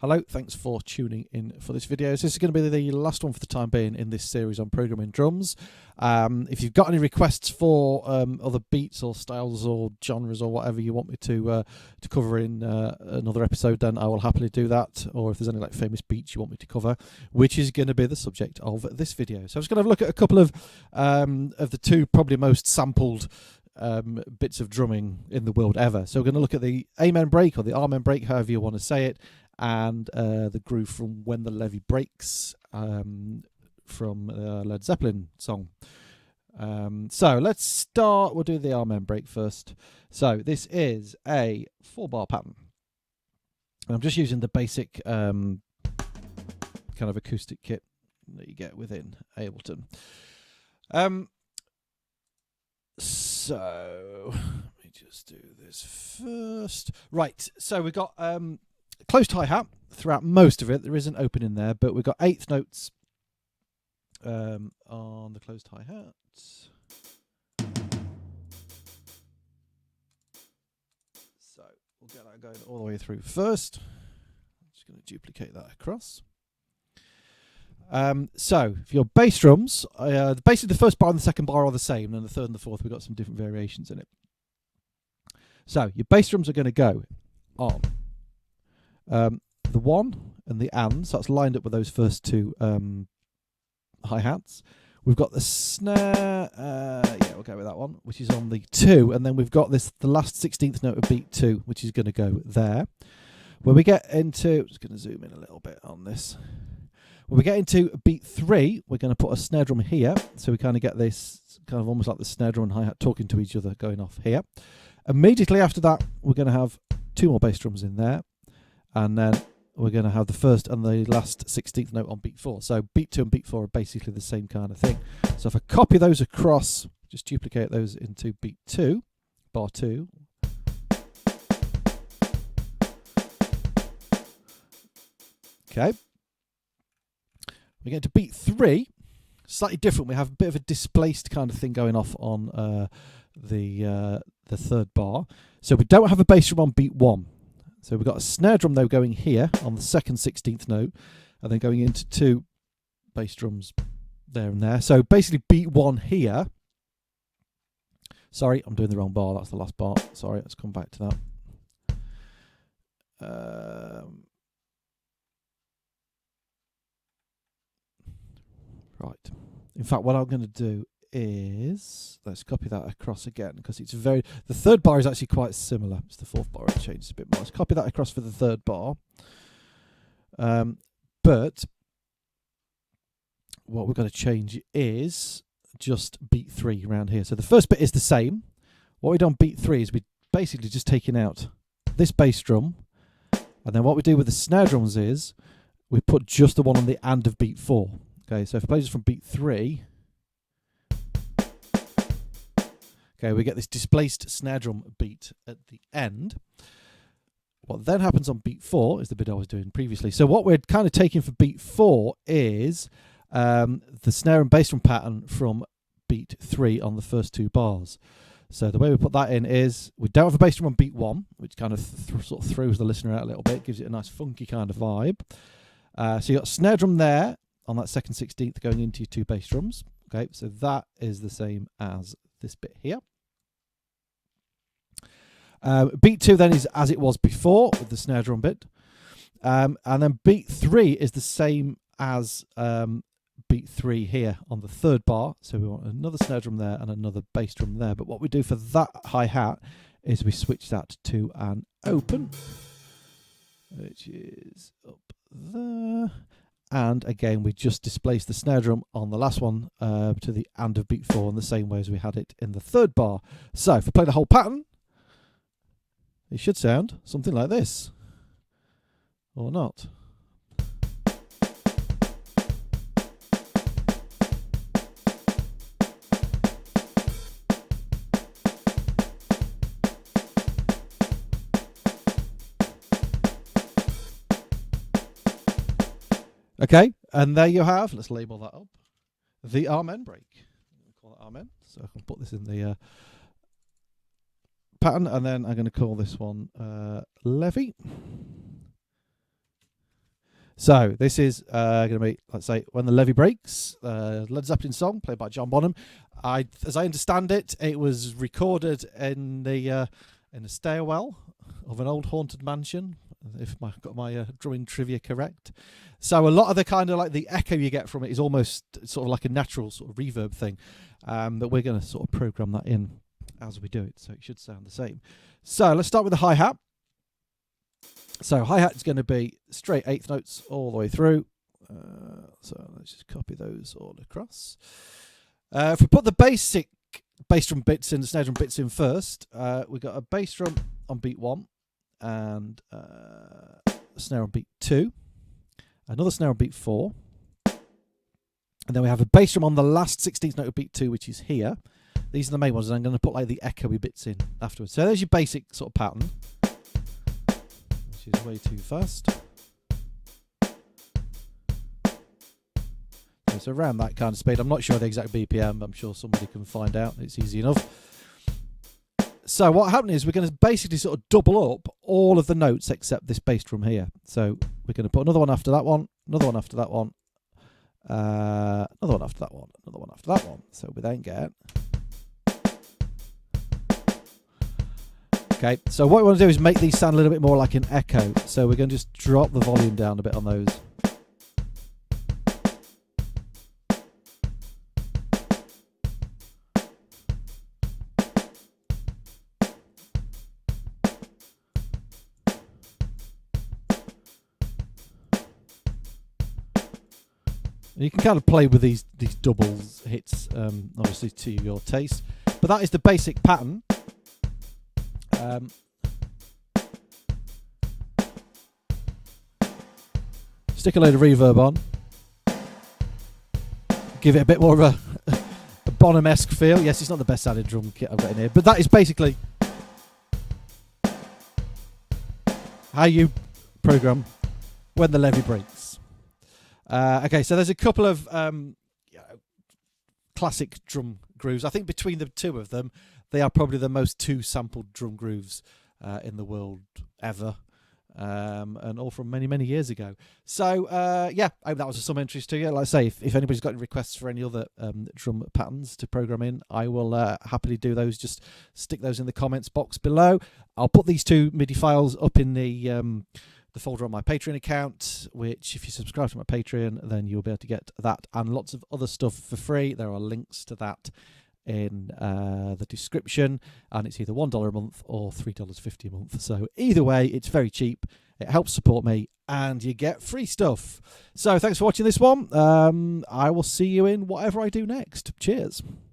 Hello, thanks for tuning in for this video. So this is going to be the last one for the time being in this series on programming drums. If you've got any requests for other beats or styles or genres or whatever you want me to cover in another episode, then I will happily do that. Or if there's any like famous beats you want me to cover, which is going to be the subject of this video. So I'm just going to have a look at a couple of the two probably most sampled bits of drumming in the world ever. So we're going to look at the Amen break or the Amen break, however you want to say it, and the groove from When the Levee Breaks from Led Zeppelin song. So let's start. We'll do the Amen break first. So this is a 4-bar pattern. And I'm just using the basic kind of acoustic kit that you get within Ableton. So let me just do this first. Right, so we've got closed hi-hat throughout most of it. There is an open in there, but we've got eighth notes on the closed hi-hat. So we'll get that going all the way through first. I'm just going to duplicate that across. So for your bass drums, basically the first bar and the second bar are the same, and the third and the fourth we've got some different variations in it. So your bass drums are going to go on the one and the and, so that's lined up with those first two hi-hats. We've got the snare, yeah, we'll go with that one, which is on the 2, and then we've got the last 16th note of beat 2, which is going to go there. When we get into, I'm just going to zoom in a little bit on this. When we get into beat 3, we're going to put a snare drum here, so we kind of get this kind of almost like the snare drum and hi-hat talking to each other going off here. Immediately after that, we're going to have 2 more bass drums in there, and then we're going to have the first and the last 16th note on beat 4. So beat 2 and beat 4 are basically the same kind of thing. So if I copy those across, just duplicate those into beat 2, bar 2. Okay. We get to beat 3, slightly different. We have a bit of a displaced kind of thing going off on the third bar. So we don't have a bass drum on beat 1. So we've got a snare drum though going here on the second 16th note, and then going into 2 bass drums there and there. So basically beat 1 here. Sorry, I'm doing the wrong bar. That's the last bar. Sorry, let's come back to that. Right. In fact, what I'm going to do is, let's copy that across again, because it's the third bar is actually quite similar. It's the fourth bar, it changes a bit more. Let's copy that across for the third bar. But what we're going to change is just beat 3 around here. So the first bit is the same. What we've done beat 3 is we basically just taken out this bass drum, and then what we do with the snare drums is we put just the one on the and of beat 4. Okay, so if I play this from beat 3, okay, we get this displaced snare drum beat at the end. What then happens on beat 4 is the bit I was doing previously. So what we're kind of taking for beat 4 is the snare and bass drum pattern from beat 3 on the first 2 bars. So the way we put that in is we don't have a bass drum on beat 1, which kind of sort of throws the listener out a little bit, gives it a nice funky kind of vibe. So you got snare drum there on that second 16th going into your 2 bass drums. Okay, so that is the same as this bit here. Beat 2 then is as it was before with the snare drum bit. And then beat 3 is the same as beat 3 here on the third bar. So we want another snare drum there and another bass drum there. But what we do for that hi-hat is we switch that to an open, which is up there. And again, we just displace the snare drum on the last one to the and of beat 4 in the same way as we had it in the third bar. So if we play the whole pattern, it should sound something like this. Or not. Okay, and there you have, let's label that up, the Amen break. Call it Amen, so I can put this in the pattern, and then I'm going to call this one Levee. So this is going to be, let's say, When the Levee Breaks, Led Zeppelin song played by John Bonham. As I understand it, it was recorded in the stairwell of an old haunted mansion, if I got my drumming trivia correct. So a lot of the kind of like the echo you get from it is almost sort of like a natural sort of reverb thing, but we're going to sort of program that in as we do it, so it should sound the same. So let's start with the hi-hat. So hi-hat is going to be straight eighth notes all the way through. So let's just copy those all across. If we put the basic bass drum bits in, the snare drum bits in first, we've got a bass drum on beat 1 and a snare on beat 2, another snare on beat 4, and then we have a bass drum on the last 16th note of beat 2, which is here. These are the main ones, and I'm going to put like the echoey bits in afterwards. So there's your basic sort of pattern, which is way too fast. It's around that kind of speed. I'm not sure the exact BPM, but I'm sure somebody can find out. It's easy enough. So what happened is we're going to basically sort of double up all of the notes except this bass drum here. So we're going to put another one after that one, another one after that one, another one after that one, another one after that one. So we then get... Okay, so what we want to do is make these sound a little bit more like an echo. So we're going to just drop the volume down a bit on those. You can kind of play with these doubles hits, obviously to your taste. But that is the basic pattern. Stick a load of reverb on. Give it a bit more of a Bonham-esque feel. Yes, it's not the best sounding drum kit I've got in here, but that is basically how you program When the Levee Breaks. Okay, so there's a couple of classic drum grooves. I think between the two of them, they are probably the most two-sampled drum grooves in the world ever, and all from many, many years ago. So, yeah, I hope that was of some interest to you. Like I say, if anybody's got any requests for any other drum patterns to program in, I will happily do those. Just stick those in the comments box below. I'll put these two MIDI files up in the folder on my Patreon account, which if you subscribe to my Patreon, then you'll be able to get that and lots of other stuff for free. There are links to that in the description, and it's either $1 a month or $3.50 a month. So either way, it's very cheap. It helps support me, and you get free stuff. So thanks for watching this one. I will see you in whatever I do next. Cheers.